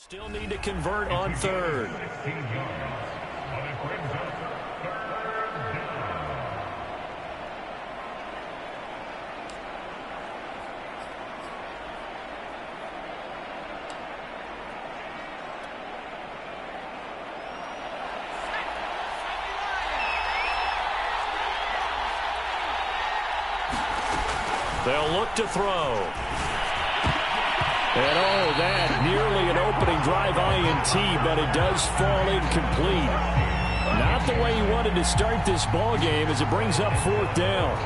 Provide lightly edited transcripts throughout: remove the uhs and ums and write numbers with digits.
Still need to convert on third. They'll look to throw. And oh, that nearly an opening drive INT, but it does fall incomplete. Not the way he wanted to start this ball game as it brings up fourth down.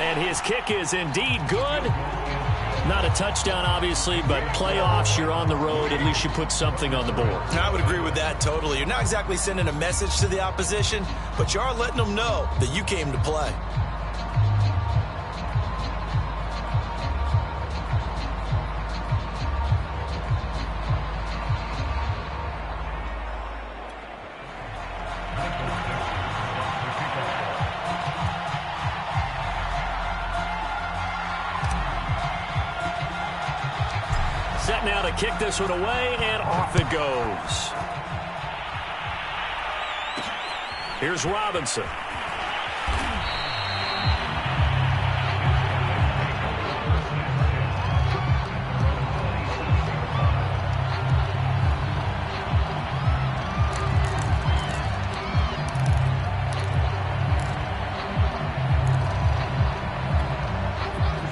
And his kick is indeed good. Not a touchdown, obviously, but playoffs, you're on the road. At least you put something on the board. I would agree with that totally. You're not exactly sending a message to the opposition, but you are letting them know that you came to play. Set now to kick this one away, and off it goes. Here's Robinson.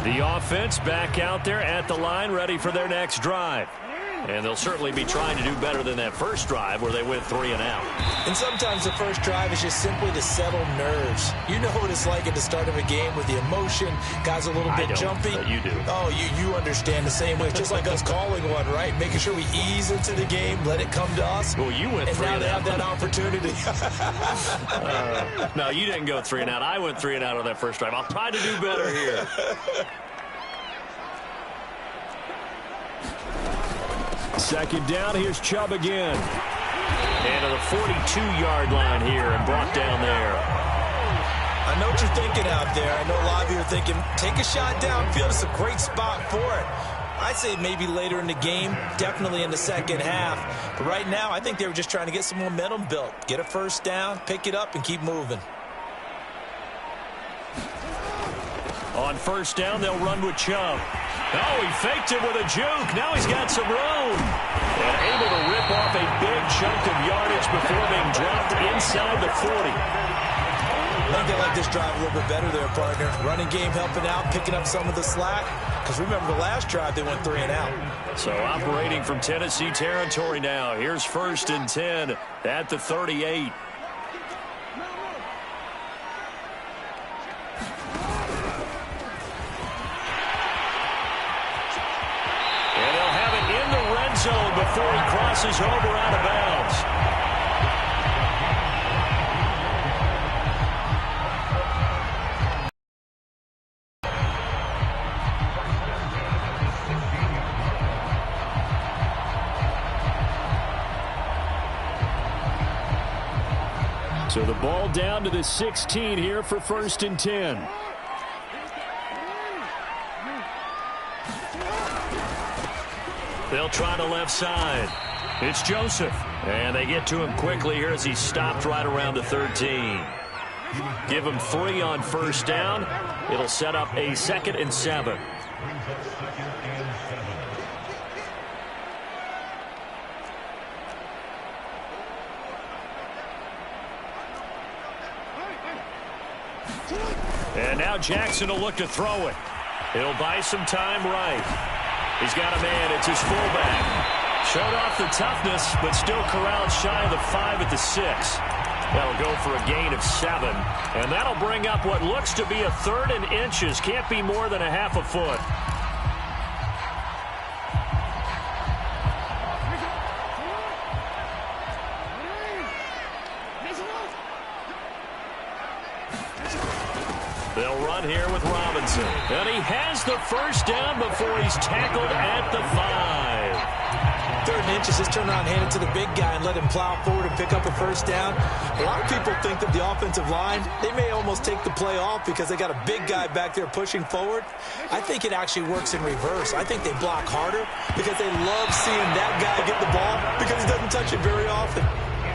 The offense back out there at the line, ready for their next drive. And they'll certainly be trying to do better than that first drive where they went 3 and out. And sometimes the first drive is just simply to settle nerves. You know what it's like at the start of a game with the emotion. Guys a little bit jumpy. But you do. Oh, you understand the same way. It's just like us calling one, right? Making sure we ease into the game, let it come to us. Well, you went 3 and out. And now they have that opportunity. No, you didn't go 3 and out. I went 3 and out on that first drive. I'll try to do better here. Second down, here's Chubb again. And to the 42-yard line here and brought down there. I know what you're thinking out there. I know a lot of you are thinking, take a shot downfield. It's a great spot for it. I'd say maybe later in the game, definitely in the second half. But right now, I think they were just trying to get some momentum built. Get a first down, pick it up, and keep moving. On first down, they'll run with Chubb. Oh, he faked it with a juke. Now he's got some room. And able to rip off a big chunk of yardage before being dropped inside the 40. I think they like this drive a little bit better there, partner. Running game helping out, picking up some of the slack. Because remember, the last drive, they went 3 and out. So operating from Tennessee territory now. Here's first and 10 at the 38. Zone before he crosses over out of bounds. So the ball down to the 16 here for first and 10. They'll try the left side. It's Joseph. And they get to him quickly here as he's stopped right around the 13. Give him 3 on first down. It'll set up a 2nd and 7. And now Jackson will look to throw it. He'll buy some time right. He's got a man. It's his fullback. Showed off the toughness, but still corralled shy of the 5 at the 6. That'll go for a gain of 7. And that'll bring up what looks to be a 3rd and inches. Can't be more than a half a foot. They'll run here with Robinson. And he has the first down before he's tackled at the 5. 3rd inches, just turn around and hand it to the big guy and let him plow forward and pick up a first down. A lot of people think that the offensive line, they may almost take the play off because they got a big guy back there pushing forward. I think it actually works in reverse. I think they block harder because they love seeing that guy get the ball because he doesn't touch it very often.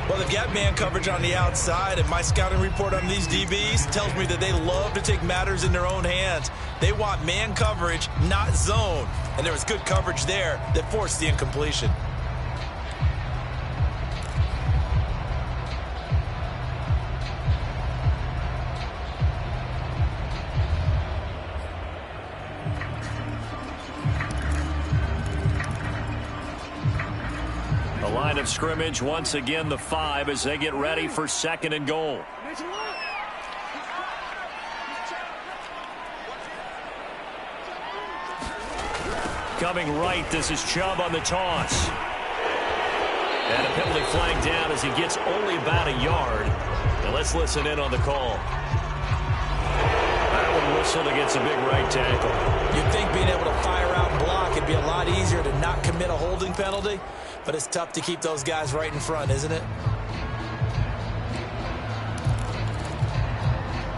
Well, they've got man coverage on the outside, and my scouting report on these DBs tells me that they love to take matters in their own hands. They want man coverage, not zone. And there was good coverage there that forced the incompletion. Line of scrimmage once again the 5 as they get ready for 2nd and goal. Coming right, this is Chubb on the toss. And a penalty flag down as he gets only about a yard. Now let's listen in on the call. That one whistled against a big right tackle. You'd think being able to fire out and block it'd be a lot easier to not commit a holding penalty. But it's tough to keep those guys right in front, isn't it?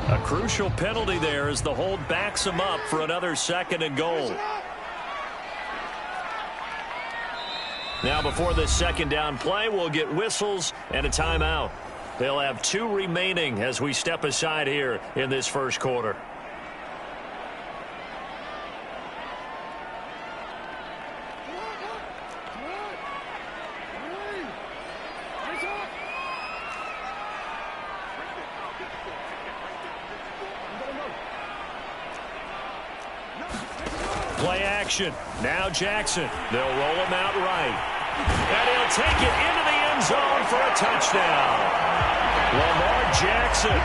A crucial penalty there as the hold backs him up for another 2nd and goal. Now before this 2nd down play, we'll get whistles and a timeout. They'll have 2 remaining as we step aside here in this first quarter. Play action. Now Jackson. They'll roll him out right. And he'll take it into the end zone for a touchdown. Lamar Jackson,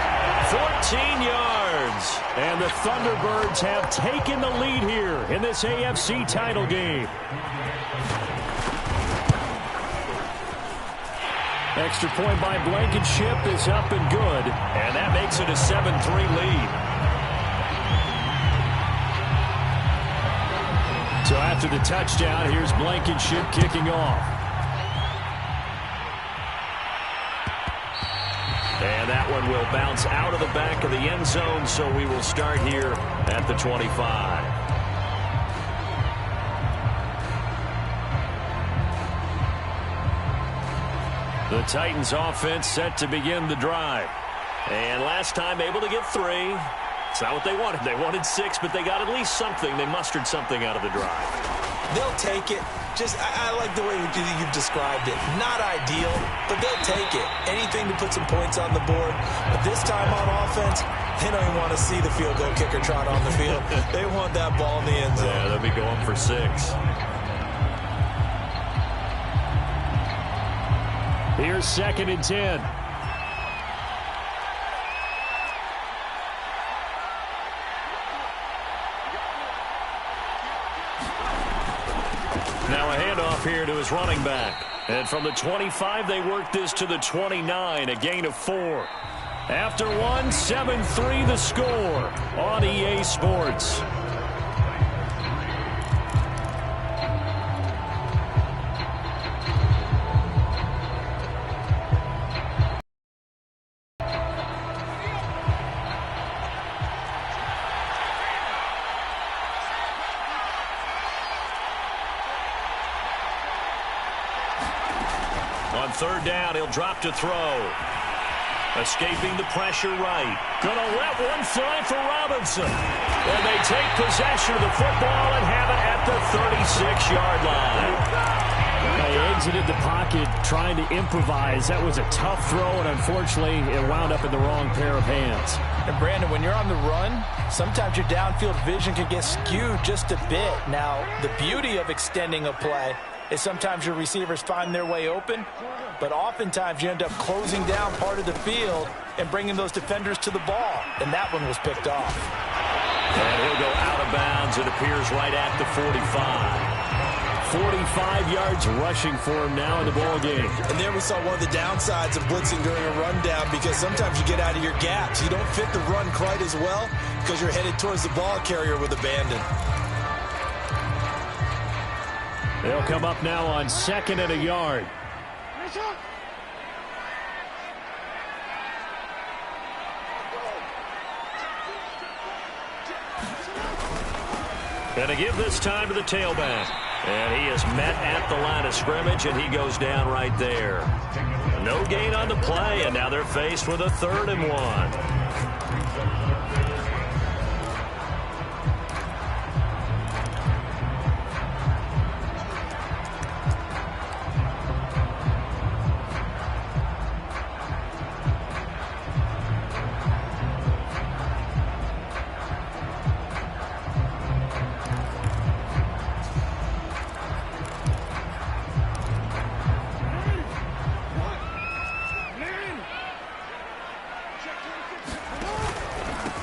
14 yards. And the Thunderbirds have taken the lead here in this AFC title game. Extra point by Blankenship is up and good. And that makes it a 7-3 lead. So after the touchdown, here's Blankenship kicking off. And that one will bounce out of the back of the end zone, so we will start here at the 25. The Titans offense set to begin the drive. And last time able to get 3. It's not what they wanted. They wanted 6, but they got at least something. They mustered something out of the drive. They'll take it. I like the way you've described it. Not ideal, but they'll take it. Anything to put some points on the board. But this time on offense, they don't even want to see the field goal kicker trot on the field. They want that ball in the end zone. Yeah, they'll be going for 6. Here's 2nd and 10. Now a handoff here to his running back. And from the 25, they work this to the 29, a gain of 4. After 1, 7-3 the score on EA Sports. On 3rd down, he'll drop to throw. Escaping the pressure right. Gonna let one fly for Robinson. And they take possession of the football and have it at the 36-yard line. They exited the pocket trying to improvise. That was a tough throw, and unfortunately, it wound up in the wrong pair of hands. And Brandon, when you're on the run, sometimes your downfield vision can get skewed just a bit. Now, the beauty of extending a play is sometimes your receivers find their way open, but oftentimes you end up closing down part of the field and bringing those defenders to the ball, and that one was picked off. And he'll go out of bounds. It appears right at the 45. 45 yards rushing for him now in the ball game. And there we saw one of the downsides of blitzing during a rundown, because sometimes you get out of your gaps. You don't fit the run quite as well because you're headed towards the ball carrier with abandon. They'll come up now on 2nd and a yard. And to give this time to the tailback. And he is met at the line of scrimmage, and he goes down right there. No gain on the play, and now they're faced with a 3rd and 1.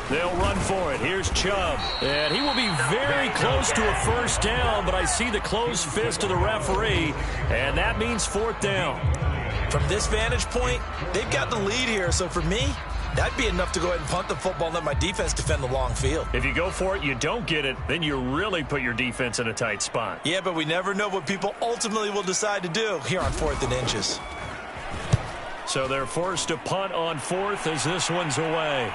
They'll run for it. Here's Chubb. And he will be very close to a 1st down, but I see the closed fist of the referee, and that means 4th down. From this vantage point, they've got the lead here, so for me, that'd be enough to go ahead and punt the football and let my defense defend the long field. If you go for it, you don't get it, then you really put your defense in a tight spot. Yeah, but we never know what people ultimately will decide to do here on 4th and inches. So they're forced to punt on 4th as this one's away.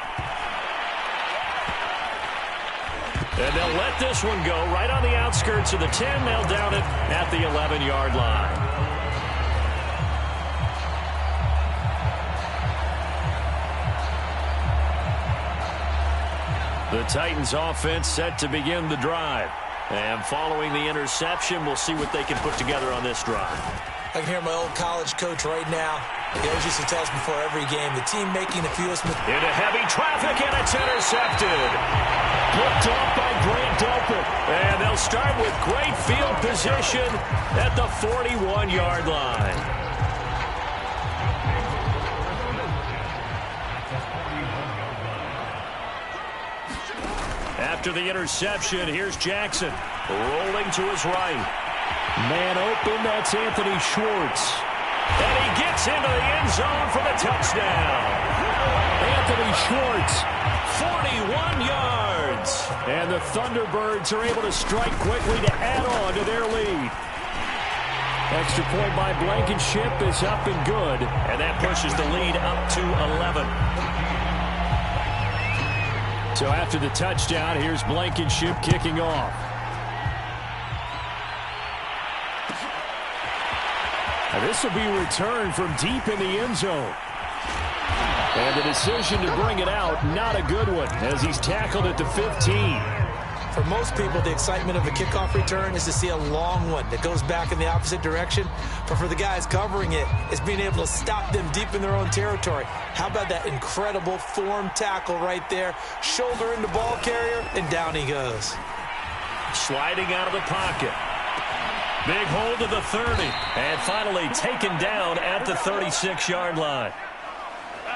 And they'll let this one go right on the outskirts of the 10. They'll down it at the 11-yard line. The Titans offense set to begin the drive. And following the interception, we'll see what they can put together on this drive. I can hear my old college coach right now. He always used to tell us before every game, the team making the fewest mistakes. Into heavy traffic, and it's intercepted. Picked off by Grant Delpit. And they'll start with great field position at the 41-yard line. After the interception, here's Jackson rolling to his right. Man open, that's Anthony Schwartz. And he gets into the end zone for the touchdown. Anthony Schwartz, 41 yards. And the Thunderbirds are able to strike quickly to add on to their lead. Extra point by Blankenship is up and good. And that pushes the lead up to 11. So after the touchdown, here's Blankenship kicking off. And this will be returned from deep in the end zone. And the decision to bring it out, not a good one, as he's tackled at the 15. For most people, the excitement of a kickoff return is to see a long one that goes back in the opposite direction. But for the guys covering it, it's being able to stop them deep in their own territory. How about that incredible form tackle right there? Shoulder in the ball carrier, and down he goes. Sliding out of the pocket. Big hold to the 30. And finally taken down at the 36-yard line.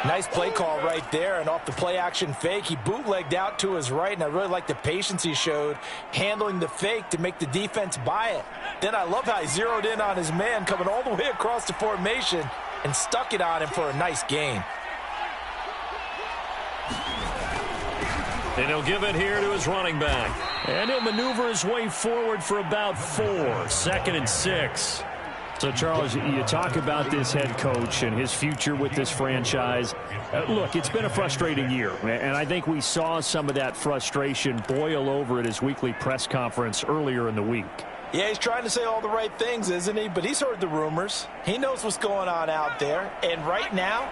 Nice play call right there, and off the play-action fake, he bootlegged out to his right, and I really like the patience he showed handling the fake to make the defense buy it. Then I love how he zeroed in on his man coming all the way across the formation and stuck it on him for a nice gain. And he'll give it here to his running back. And he'll maneuver his way forward for about 4. 2nd and 6. So, Charles, you talk about this head coach and his future with this franchise. Look, it's been a frustrating year, and I think we saw some of that frustration boil over at his weekly press conference earlier in the week. Yeah, he's trying to say all the right things, isn't he? But he's heard the rumors. He knows what's going on out there. And right now,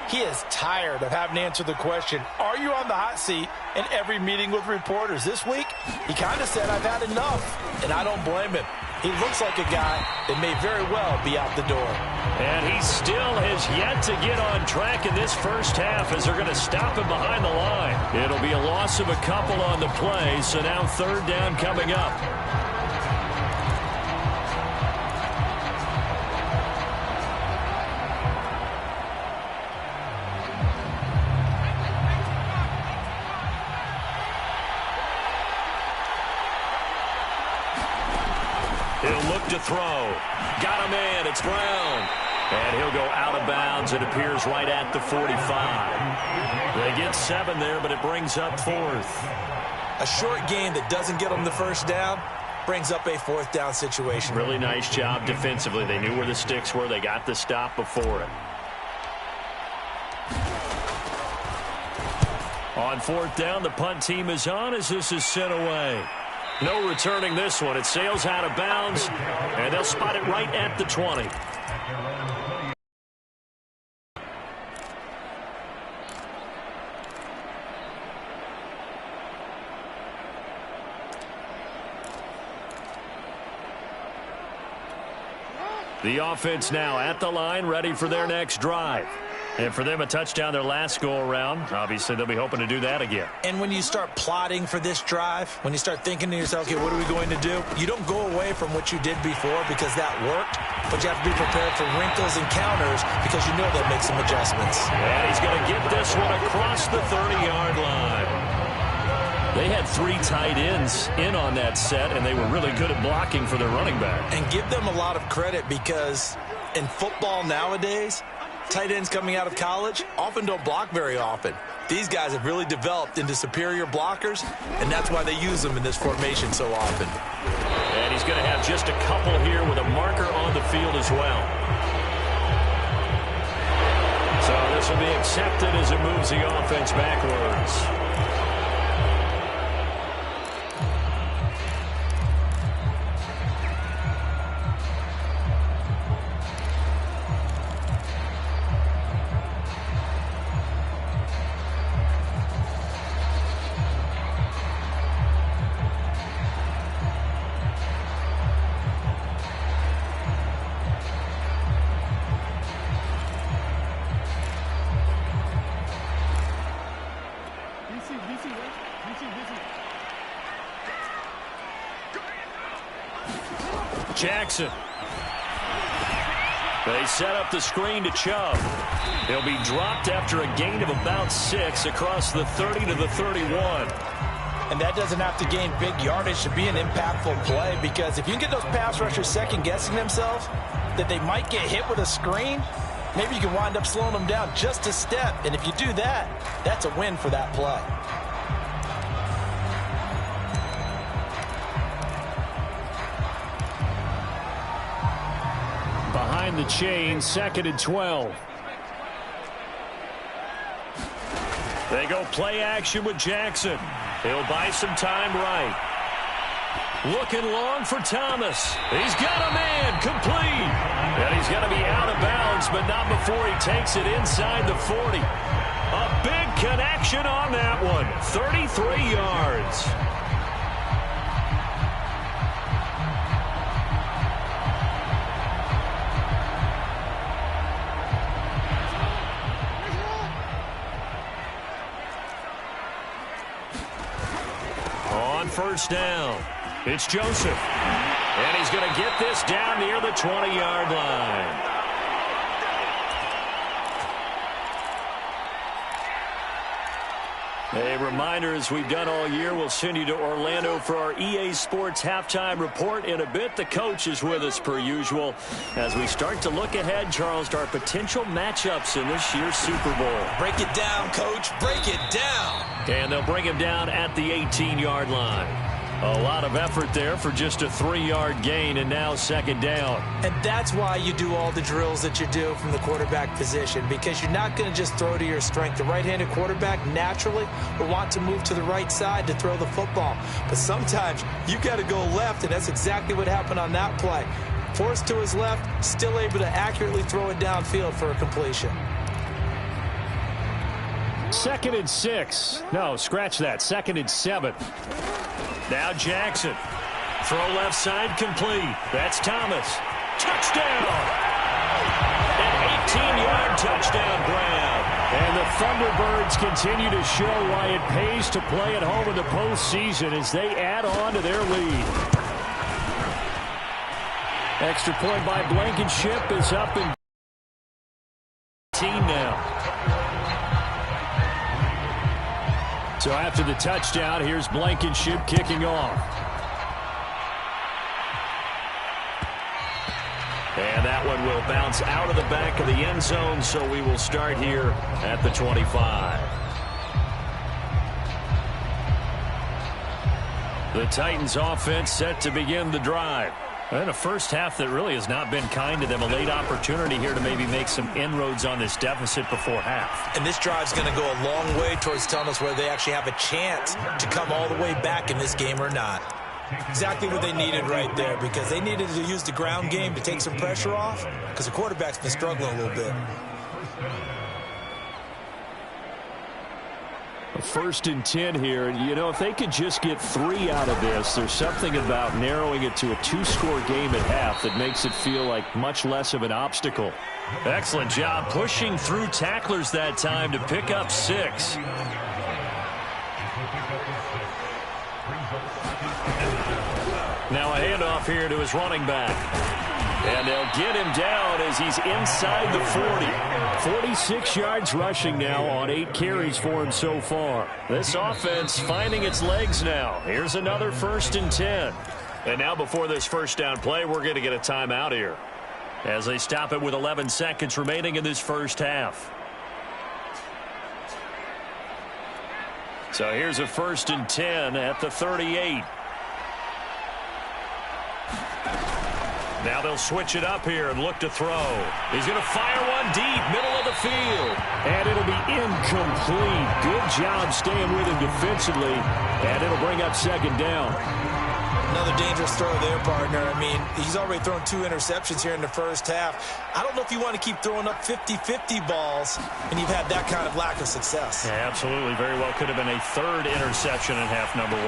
he is tired of having to answer the question, are you on the hot seat in every meeting with reporters? This week, he kind of said, I've had enough, and I don't blame him. He looks like a guy that may very well be out the door. And he still has yet to get on track in this first half as they're going to stop him behind the line. It'll be a loss of a couple on the play, so now 3rd down coming up. He'll look to throw. Got a man. It's Brown. And he'll go out of bounds. It appears right at the 45. They get 7 there, but it brings up 4th. A short gain that doesn't get them the first down, brings up a 4th down situation. Really nice job defensively. They knew where the sticks were. They got the stop before it. On 4th down, the punt team is on as this is sent away. No returning this one. It sails out of bounds, and they'll spot it right at the 20. The offense now at the line, ready for their next drive. And for them, a touchdown their last go-around. Obviously, they'll be hoping to do that again. And when you start plotting for this drive, when you start thinking to yourself, okay, what are we going to do? You don't go away from what you did before because that worked, but you have to be prepared for wrinkles and counters because you know they'll make some adjustments. And he's going to get this one across the 30-yard line. They had 3 tight ends in on that set, and they were really good at blocking for their running back. And give them a lot of credit because in football nowadays, tight ends coming out of college often don't block very often. These guys have really developed into superior blockers, and that's why they use them in this formation so often. And he's going to have just a couple here with a marker on the field as well. So this will be accepted as it moves the offense backwards. Jackson. They set up the screen to Chubb. He'll be dropped after a gain of about 6 across the 30 to the 31. And that doesn't have to gain big yardage to be an impactful play, because if you can get those pass rushers second-guessing themselves that they might get hit with a screen, maybe you can wind up slowing them down just a step. And if you do that, that's a win for that play. Behind the chain, 2nd and 12. They go play action with Jackson. He'll buy some time right. Looking long for Thomas. He's got a man, complete. And he's going to be out of bounds, but not before he takes it inside the 40. A big connection on that one. 33 yards. First down. It's Joseph. And he's going to get this down near the 20-yard line. A reminder, as we've done all year, we'll send you to Orlando for our EA Sports halftime report in a bit. The coach is with us per usual as we start to look ahead, Charles, to our potential matchups in this year's Super Bowl. Break it down, Coach. Break it down. And they'll bring him down at the 18-yard line. A lot of effort there for just a 3-yard gain, and now 2nd down. And that's why you do all the drills that you do from the quarterback position, because you're not going to just throw to your strength. The right-handed quarterback naturally will want to move to the right side to throw the football. But sometimes you got to go left, and that's exactly what happened on that play. Forced to his left, still able to accurately throw it downfield for a completion. 2nd and 6. No, scratch that. 2nd and 7. Now Jackson. Throw left side complete. That's Thomas. Touchdown! An 18-yard touchdown grab. And the Thunderbirds continue to show why it pays to play at home in the postseason as they add on to their lead. Extra point by Blankenship is up in 18 now. So after the touchdown, here's Blankenship kicking off. And that one will bounce out of the back of the end zone, so we will start here at the 25. The Titans offense set to begin the drive. And a first half that really has not been kind to them. A late opportunity here to maybe make some inroads on this deficit before half. And this drive's going to go a long way towards telling us whether they actually have a chance to come all the way back in this game or not. Exactly what they needed right there, because they needed to use the ground game to take some pressure off, because the quarterback's been struggling a little bit. A 1st and 10 here, and you know, if they could just get 3 out of this, there's something about narrowing it to a 2-score game at half that makes it feel like much less of an obstacle. Excellent job pushing through tacklers that time to pick up 6. Now a handoff here to his running back. And they'll get him down as he's inside the 40. 46 yards rushing now on 8 carries for him so far. This offense finding its legs now. Here's another 1st and 10. And now before this first down play, we're going to get a timeout here, as they stop it with 11 seconds remaining in this first half. So here's a 1st and 10 at the 38. Now they'll switch it up here and look to throw. He's going to fire one deep, middle of the field. And it'll be incomplete. Good job staying with him defensively. And it'll bring up 2nd down. Another dangerous throw there, partner. I mean, he's already thrown 2 interceptions here in the first half. I don't know if you want to keep throwing up 50-50 balls and you've had that kind of lack of success. Yeah, absolutely. Very well could have been a 3rd interception in half number 1.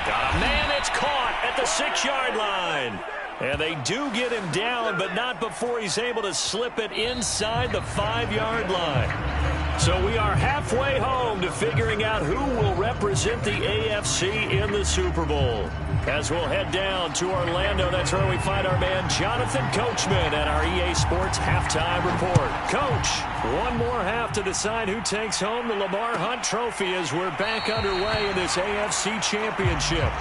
Got a man. It's caught at the 6-yard line. And they do get him down, but not before he's able to slip it inside the 5-yard line. So we are halfway home to figuring out who will represent the AFC in the Super Bowl. As we'll head down to Orlando, that's where we find our man Jonathan Coachman at our EA Sports Halftime Report. Coach, one more half to decide who takes home the Lamar Hunt Trophy as we're back underway in this AFC Championship.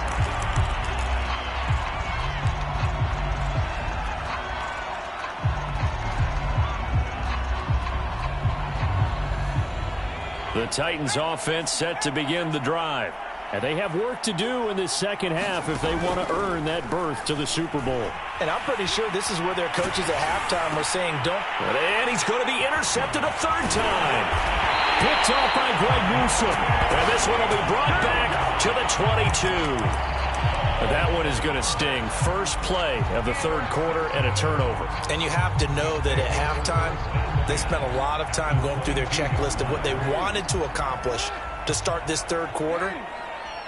The Titans offense set to begin the drive. And they have work to do in this second half if they want to earn that berth to the Super Bowl. And I'm pretty sure this is where their coaches at halftime were saying don't. And he's going to be intercepted a 3rd time. Picked off by Greg Newsome. And this one will be brought back to the 22. That one is going to sting. First play of the 3rd quarter and a turnover. And you have to know that at halftime, they spent a lot of time going through their checklist of what they wanted to accomplish to start this 3rd quarter.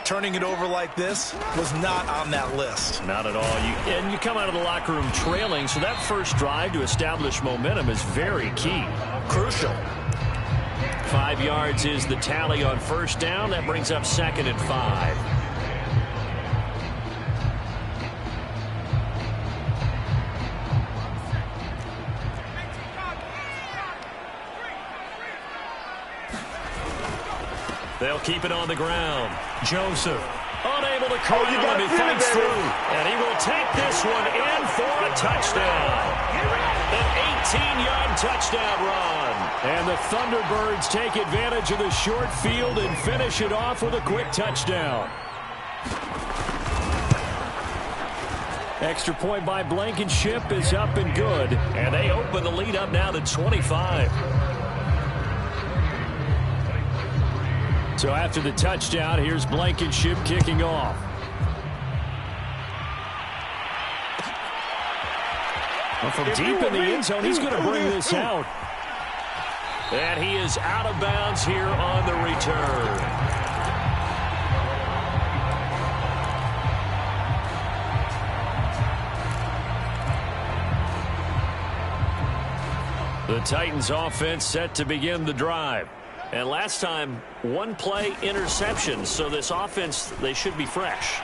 Turning it over like this was not on that list. Not at all. And you come out of the locker room trailing, so that first drive to establish momentum is very key. Crucial. 5 yards is the tally on 1st down. That brings up 2nd and 5. They'll keep it on the ground. Joseph, unable to corral him. He fights through. And he will take this one in for a touchdown. An 18-yard touchdown run. And the Thunderbirds take advantage of the short field and finish it off with a quick touchdown. Extra point by Blankenship is up and good. And they open the lead up now to 25. So after the touchdown, here's Blankenship kicking off. Well, from deep in the end zone, he's going to bring this out. And he is out of bounds here on the return. The Titans offense set to begin the drive. And last time, 1-play interception. So this offense, they should be fresh.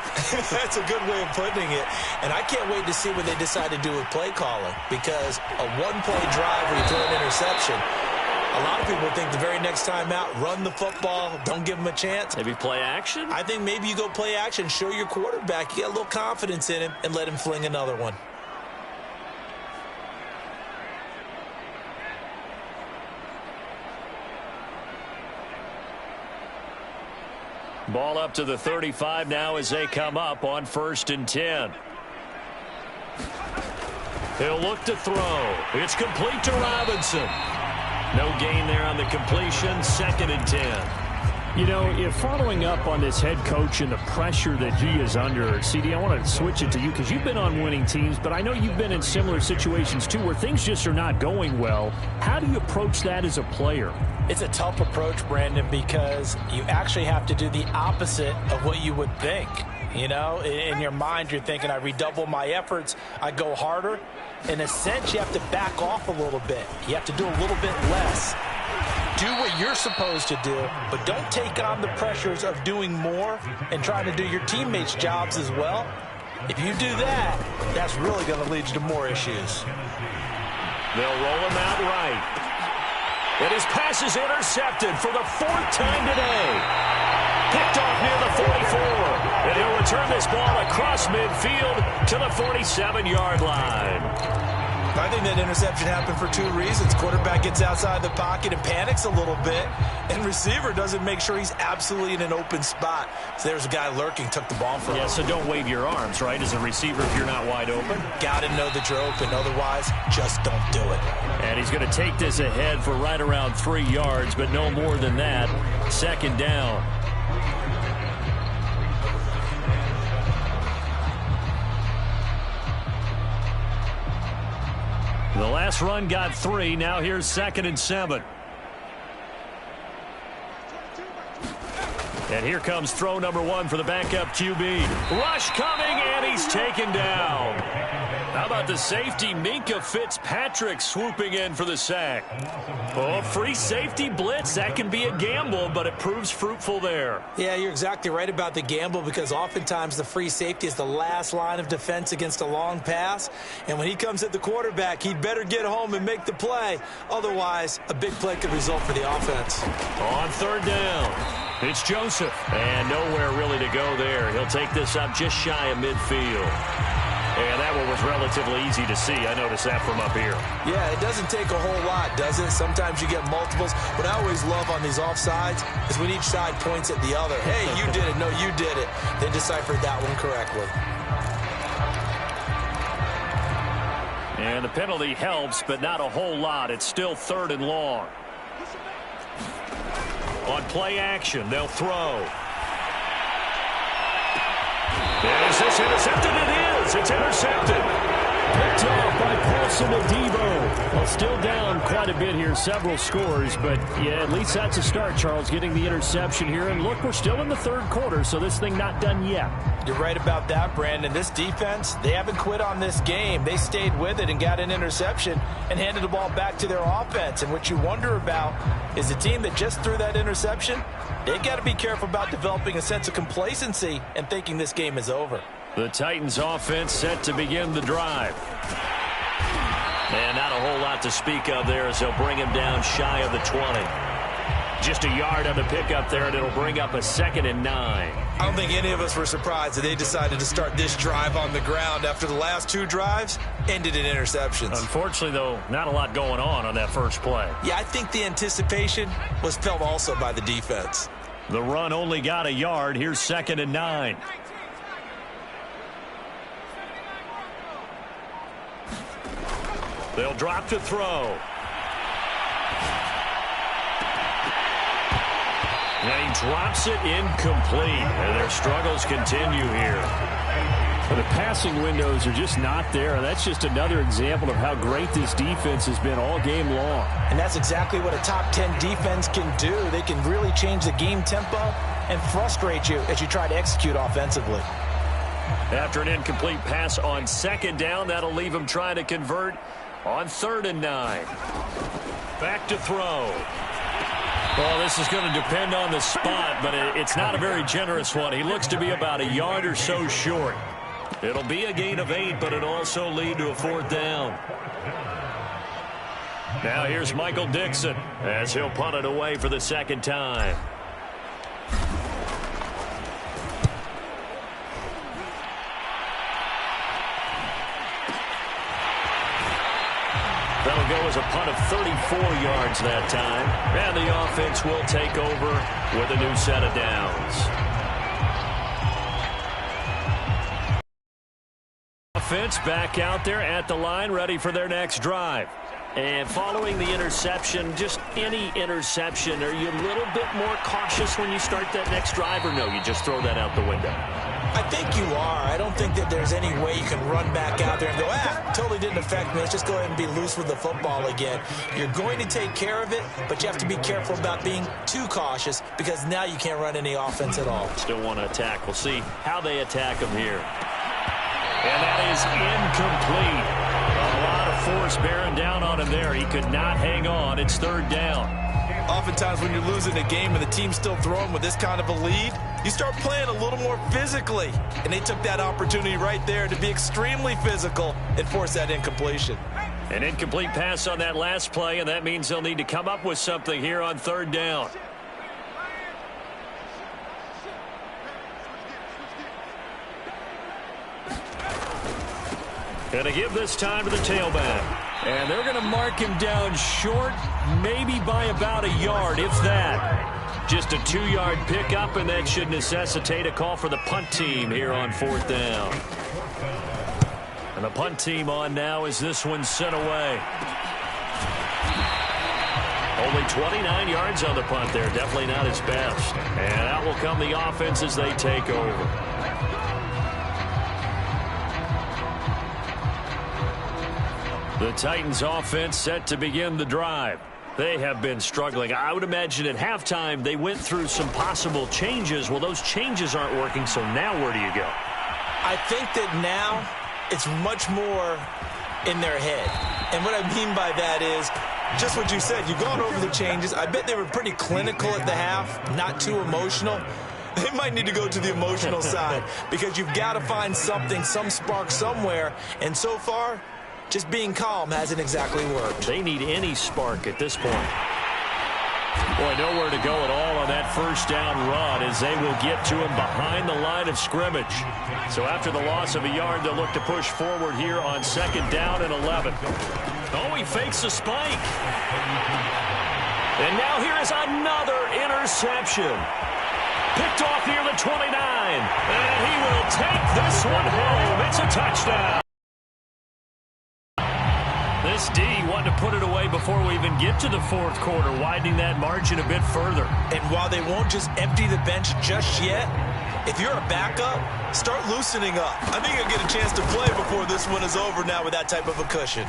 That's a good way of putting it. And I can't wait to see what they decide to do with play calling. Because a 1-play drive where you throw an interception, a lot of people think the very next time out, run the football, don't give them a chance. Maybe play action? I think maybe you go play action, show your quarterback, you get a little confidence in him, and let him fling another one. Ball up to the 35 now as they come up on 1st and 10. He'll look to throw. It's complete to Robinson. No gain there on the completion. 2nd and 10. You know, if following up on this head coach and the pressure that he is under, CD, I want to switch it to you because you've been on winning teams, but I know you've been in similar situations too where things just are not going well. How do you approach that as a player? It's a tough approach, Brandon, because you actually have to do the opposite of what you would think. You know, in your mind, you're thinking, I redouble my efforts, I go harder. In a sense, you have to back off a little bit. You have to do a little bit less. Do what you're supposed to do, but don't take on the pressures of doing more and trying to do your teammates' jobs as well. If you do that, that's really going to lead you to more issues. They'll roll him out right. And his pass is intercepted for the 4th time today. Picked off near the 44. And he'll return this ball across midfield to the 47-yard line. I think that interception happened for 2 reasons. Quarterback gets outside the pocket and panics a little bit, and receiver doesn't make sure he's absolutely in an open spot. So there's a guy lurking, took the ball from him. Yeah, so don't wave your arms, right, as a receiver if you're not wide open. Got to know that you're open. Otherwise, just don't do it. And he's going to take this ahead for right around 3 yards, but no more than that. 2nd down. The last run got 3. Now here's 2nd and 7. And here comes throw number 1 for the backup QB. Rush coming, and he's taken down. How about the safety, Minka Fitzpatrick, swooping in for the sack? Oh, free safety blitz. That can be a gamble, but it proves fruitful there. Yeah, you're exactly right about the gamble because oftentimes the free safety is the last line of defense against a long pass. And when he comes at the quarterback, he'd better get home and make the play. Otherwise, a big play could result for the offense. On 3rd down, it's Joseph. And nowhere really to go there. He'll take this up just shy of midfield. And that one was relatively easy to see. I noticed that from up here. Yeah, it doesn't take a whole lot, does it? Sometimes you get multiples. What I always love on these offsides is when each side points at the other. Hey, you did it. No, you did it. They deciphered that one correctly. And the penalty helps, but not a whole lot. It's still 3rd and long. On play action, they'll throw. Is this intercepted? It is. It's intercepted. Picked off by Paulson Adebo. Well, still down quite a bit here, several scores, but yeah, at least that's a start, Charles, getting the interception here. And look, we're still in the 3rd quarter, so this thing not done yet. You're right about that, Brandon. This defense, they haven't quit on this game. They stayed with it and got an interception and handed the ball back to their offense. And what you wonder about is the team that just threw that interception, they've got to be careful about developing a sense of complacency and thinking this game is over. The Titans offense set to begin the drive. And not a whole lot to speak of there as they'll bring him down shy of the 20. Just a yard on the pickup there, and it'll bring up a 2nd and 9. I don't think any of us were surprised that they decided to start this drive on the ground after the last 2 drives ended in interceptions. Unfortunately, though, not a lot going on that first play. Yeah, I think the anticipation was felt also by the defense. The run only got a yard. Here's 2nd and 9. They'll drop to throw. And he drops it incomplete. And their struggles continue here. The passing windows are just not there. That's just another example of how great this defense has been all game long. And that's exactly what a top 10 defense can do. They can really change the game tempo and frustrate you as you try to execute offensively. After an incomplete pass on 2nd down, that'll leave him trying to convert on 3rd and 9. Back to throw. Well, this is going to depend on the spot, but it's not a very generous one. He looks to be about a yard or so short. It'll be a gain of 8, but it'll also lead to a 4th down. Now here's Michael Dixon as he'll punt it away for the 2nd time. That'll go as a punt of 34 yards that time. And the offense will take over with a new set of downs. offense back out there at the line, ready for their next drive. And following the interception, just any interception, are you a little bit more cautious when you start that next drive, or no, you just throw that out the window? I think you are. I don't think that there's any way you can run back out there and go, totally didn't affect me. Let's just go ahead and be loose with the football again. You're going to take care of it, but you have to be careful about being too cautious because now you can't run any offense at all. Still want to attack. We'll see how they attack them here. And that is incomplete. A lot of force bearing down on him there. He could not hang on. It's third down. Oftentimes when you're losing a game and the team's still throwing with this kind of a lead, you start playing a little more physically. And they took that opportunity right there to be extremely physical and force that incompletion. An incomplete pass on that last play, and that means they'll need to come up with something here on third down. Going to give this time to the tailback. And they're going to mark him down short, maybe by about a yard, if that. Just a 2-yard pickup, and that should necessitate a call for the punt team here on fourth down. And the punt team on now as this one's sent away. Only 29 yards on the punt there. Definitely not his best. And out will come the offense as they take over. The Titans offense set to begin the drive. They have been struggling. I would imagine at halftime they went through some possible changes. Well, those changes aren't working, so now where do you go? I think that now it's much more in their head. And what I mean by that is just what you said. You've gone over the changes. I bet they were pretty clinical at the half, not too emotional. They might need to go to the emotional side because you've got to find something, some spark somewhere. And so far, just being calm hasn't exactly worked. They need any spark at this point. Boy, nowhere to go at all on that first down run as they will get to him behind the line of scrimmage. So after the loss of a yard, they'll look to push forward here on second down and 11. Oh, he fakes a spike. And now here is another interception. Picked off near the 29. And he will take this one home. It's a touchdown. This D wanted to put it away before we even get to the fourth quarter, widening that margin a bit further. And while they won't just empty the bench just yet, if you're a backup, start loosening up. I think you'll get a chance to play before this one is over now with that type of a cushion.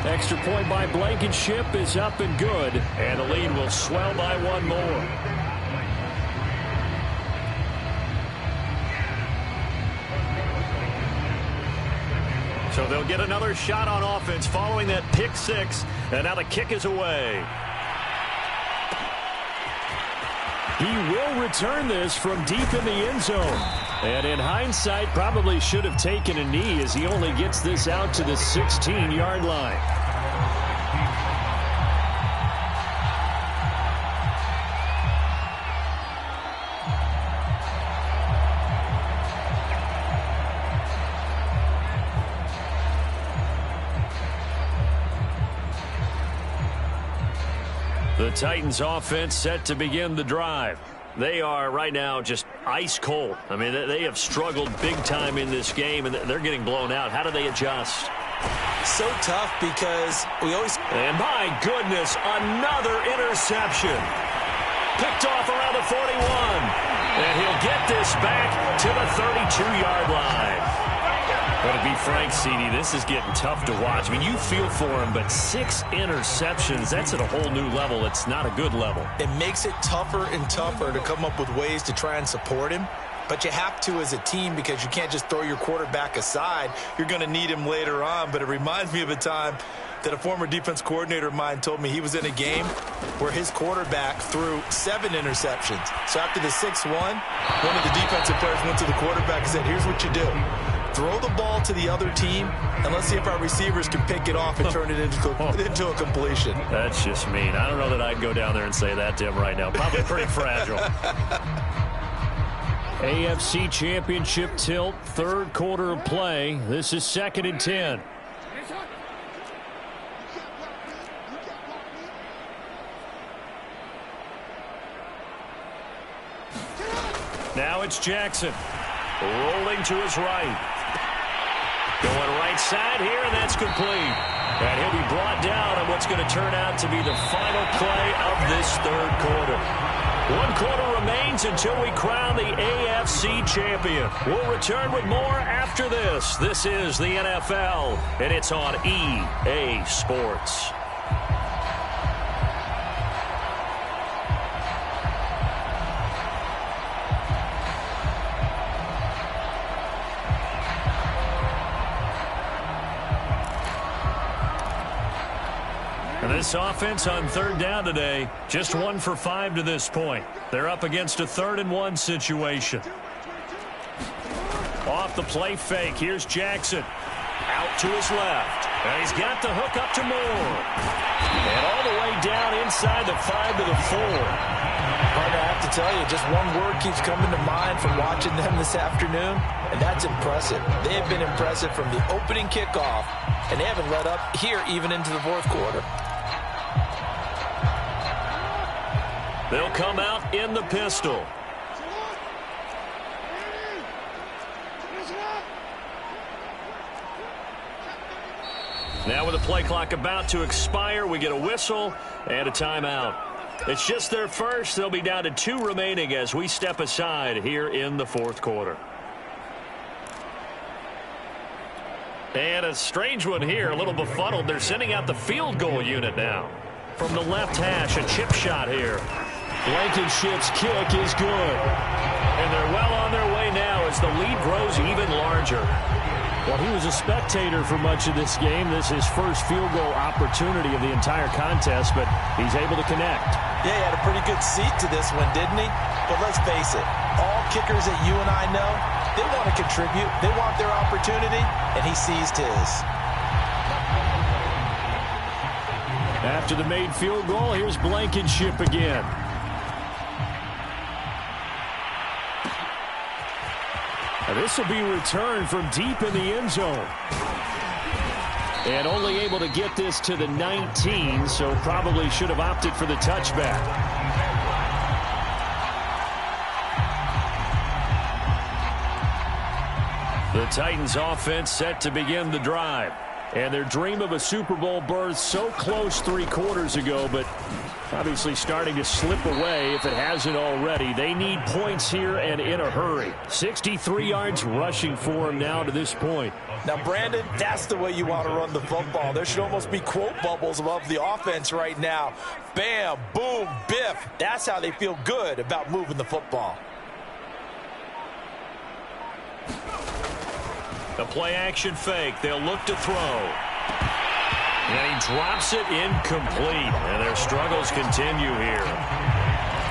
Extra point by Blankenship is up and good, and the lead will swell by one more. So they'll get another shot on offense following that pick six, and now the kick is away. He will return this from deep in the end zone. And in hindsight, probably should have taken a knee as he only gets this out to the 16-yard line. The Titans offense set to begin the drive. They are right now just ice cold. I mean, they have struggled big time in this game, and they're getting blown out. How do they adjust? So tough because we always... And my goodness, another interception. Picked off around the 41. And he'll get this back to the 32-yard line. But to be frank, CD, this is getting tough to watch. I mean, you feel for him, but 6 interceptions, that's at a whole new level. It's not a good level. It makes it tougher and tougher to come up with ways to try and support him. But you have to as a team because you can't just throw your quarterback aside. You're going to need him later on. But it reminds me of a time that a former defense coordinator of mine told me he was in a game where his quarterback threw 7 interceptions. So after the 6-1, one of the defensive players went to the quarterback and said, here's what you do. Throw the ball to the other team, and let's see if our receivers can pick it off and turn it into a completion. That's just mean. I don't know that I'd go down there and say that to him right now. Probably pretty fragile. AFC Championship tilt, third quarter of play. This is 2nd and 10. Now it's Jackson. Rolling to his right. Going right side here, and that's complete. And he'll be brought down on what's going to turn out to be the final play of this third quarter. 1 quarter remains until we crown the AFC champion. We'll return with more after this. This is the NFL, and it's on EA Sports. And this offense on third down today, just 1 for 5 to this point. They're up against a 3rd-and-1 situation. Off the play fake. Here's Jackson. Out to his left. And he's got the hook up to Moore. And all the way down inside the 5 to the 4. But I have to tell you, just one word keeps coming to mind from watching them this afternoon, and that's impressive. They have been impressive from the opening kickoff, and they haven't let up here even into the 4th quarter. They'll come out in the pistol. Now with the play clock about to expire, we get a whistle and a timeout. It's just their first. They'll be down to 2 remaining as we step aside here in the 4th quarter. And a strange one here, a little befuddled. They're sending out the field goal unit now. From the left hash, a chip shot here. Blankenship's kick is good. And they're well on their way now as the lead grows even larger. Well, he was a spectator for much of this game. This is his first field goal opportunity of the entire contest, but he's able to connect. Yeah, he had a pretty good seat to this one, didn't he? But let's face it, all kickers that you and I know, they want to contribute. They want their opportunity, and he seized his. After the made field goal, here's Blankenship again. Now this will be returned from deep in the end zone. And only able to get this to the 19, so probably should have opted for the touchback. The Titans offense set to begin the drive. And their dream of a Super Bowl berth so close 3 quarters ago, but obviously starting to slip away if it hasn't already. They need points here and in a hurry. 63 yards rushing for them now to this point. Now, Brandon, that's the way you want to run the football. There should almost be quote bubbles above the offense right now. Bam, boom, biff. That's how they feel good about moving the football. The play-action fake. They'll look to throw. And he drops it incomplete. And their struggles continue here.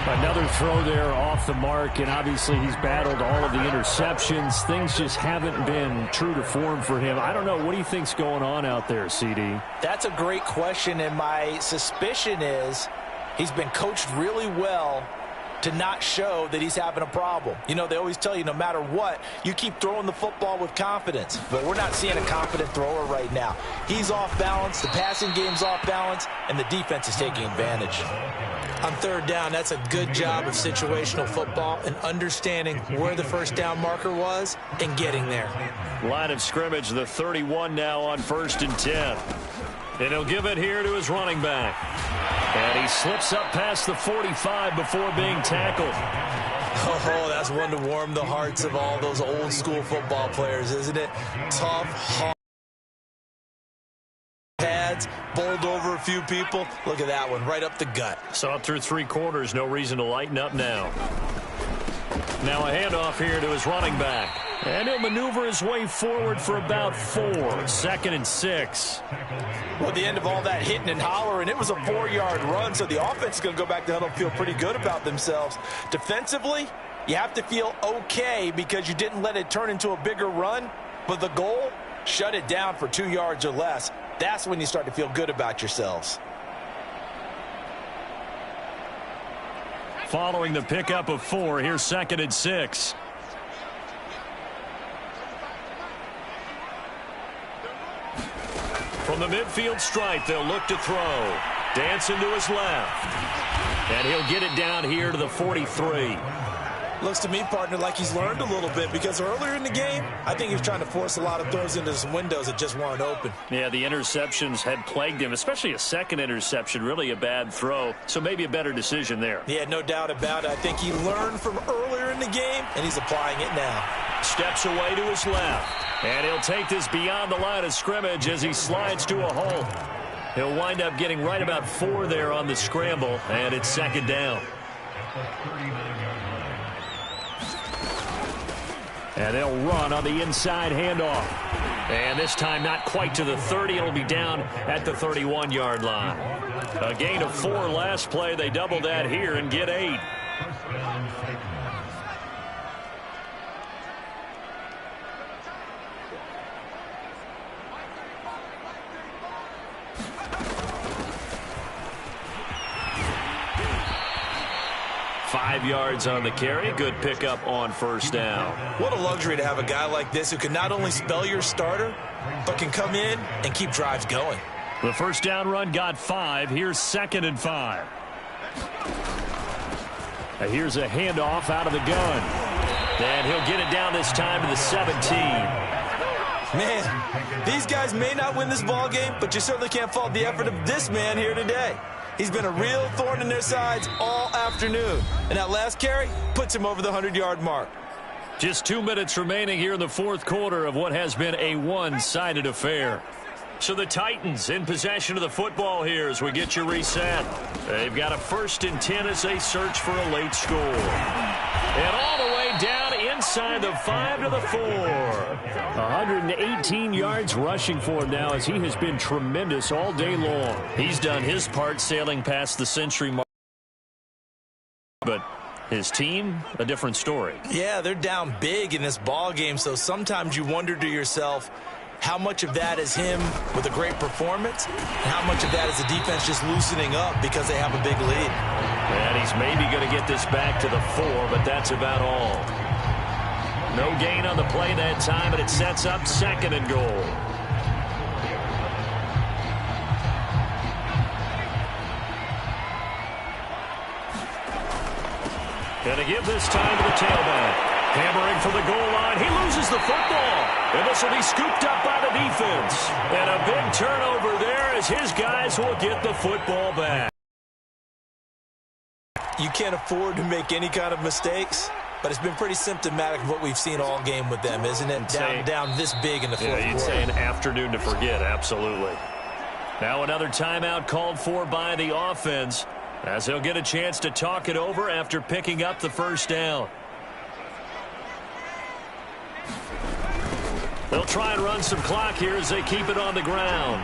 Another throw there off the mark, and obviously he's battled all of the interceptions. Things just haven't been true to form for him. I don't know. What do you think's going on out there, CD? That's a great question, and my suspicion is he's been coached really well to not show that he's having a problem. You know, they always tell you no matter what, you keep throwing the football with confidence. But we're not seeing a confident thrower right now. He's off balance, the passing game's off balance, and the defense is taking advantage. On third down, that's a good job of situational football and understanding where the first down marker was and getting there. Line of scrimmage, the 31 now on 1st and 10. And he'll give it here to his running back. And he slips up past the 45 before being tackled. Oh, that's one to warm the hearts of all those old school football players, isn't it? Tough, hard pads, bowled over a few people. Look at that one, right up the gut. Saw it through 3 quarters, no reason to lighten up now. Now a handoff here to his running back. And he'll maneuver his way forward for about 4. 2nd and 6. Well, at the end of all that hitting and hollering, it was a 4-yard run, so the offense is going to go back to huddle and feel pretty good about themselves. Defensively, you have to feel okay because you didn't let it turn into a bigger run, but the goal, shut it down for 2 yards or less. That's when you start to feel good about yourselves. Following the pickup of 4, here's 2nd and 6. From the midfield stripe, they'll look to throw. Dancing to his left. And he'll get it down here to the 43. Looks to me, partner, like he's learned a little bit, because earlier in the game, I think he was trying to force a lot of throws into some windows that just weren't open. Yeah, the interceptions had plagued him, especially a second interception, really a bad throw. So maybe a better decision there. Yeah, no doubt about it. I think he learned from earlier in the game, and he's applying it now. Steps away to his left. And he'll take this beyond the line of scrimmage as he slides to a hole. He'll wind up getting right about 4 there on the scramble, and it's second down. And they'll run on the inside handoff. And this time not quite to the 30. It'll be down at the 31-yard line. A gain of 4 last play. They double that here and get 8. Five yards on the carry. Good pickup on first down. What a luxury to have a guy like this who can not only spell your starter, but can come in and keep drives going. The first down run got 5. Here's 2nd and 5. Here's a handoff out of the gun. And he'll get it down this time to the 17. Man, these guys may not win this ball game, but you certainly can't fault the effort of this man here today. He's been a real thorn in their sides all afternoon. And that last carry puts him over the 100-yard mark. Just 2 minutes remaining here in the fourth quarter of what has been a one-sided affair. So the Titans in possession of the football here as we get you reset. They've got a 1st and 10 as they search for a late score. And all the way down inside the 5 to the 4. 118 yards rushing for him now as he has been tremendous all day long. He's done his part sailing past the century mark. But his team, a different story. Yeah, they're down big in this ball game, so sometimes you wonder to yourself, how much of that is him with a great performance, and how much of that is the defense just loosening up because they have a big lead. And he's maybe going to get this back to the 4, but that's about all. No gain on the play that time, and it sets up 2nd and goal. Going to give this time to the tailback. Hammering for the goal line. He loses the football. And this will be scooped up by the defense. And a big turnover there as his guys will get the football back. You can't afford to make any kind of mistakes, but it's been pretty symptomatic of what we've seen all game with them, isn't it? Down this big in the fourth quarter. You'd say an afternoon to forget, absolutely. Now another timeout called for by the offense as they'll get a chance to talk it over after picking up the first down. They'll try and run some clock here as they keep it on the ground.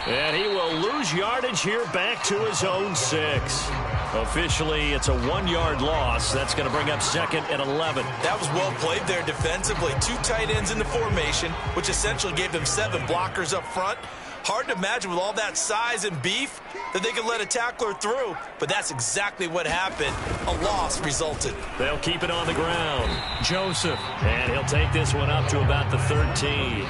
And he will lose yardage here back to his own 6. Officially, it's a 1-yard loss. That's going to bring up 2nd and 11. That was well played there defensively. 2 tight ends in the formation, which essentially gave them 7 blockers up front. Hard to imagine with all that size and beef that they could let a tackler through, but that's exactly what happened. A loss resulted. They'll keep it on the ground. Joseph. And he'll take this one up to about the 13.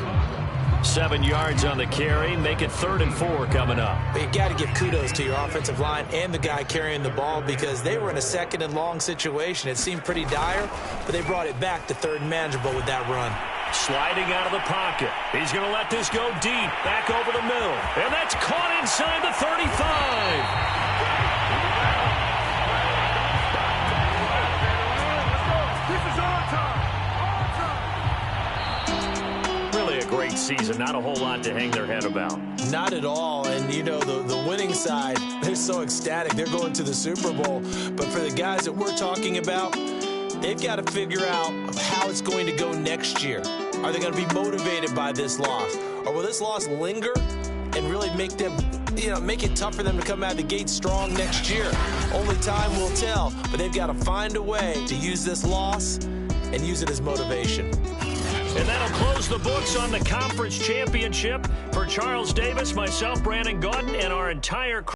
7 yards on the carry. Make it 3rd and 4 coming up. But you got to give kudos to your offensive line and the guy carrying the ball because they were in a 2nd and long situation. It seemed pretty dire, but they brought it back to 3rd and manageable with that run. Sliding out of the pocket. He's going to let this go deep. Back over the middle. And that's caught inside the 35. Really a great season. Not a whole lot to hang their head about. Not at all. And, you know, the winning side, they're so ecstatic. They're going to the Super Bowl. But for the guys that we're talking about, they've got to figure out how it's going to go next year. Are they going to be motivated by this loss? Or will this loss linger and really make them, make it tough for them to come out of the gate strong next year? Only time will tell, but they've got to find a way to use this loss and use it as motivation. And that'll close the books on the conference championship. For Charles Davis, myself, Brandon Gaudin, and our entire crew.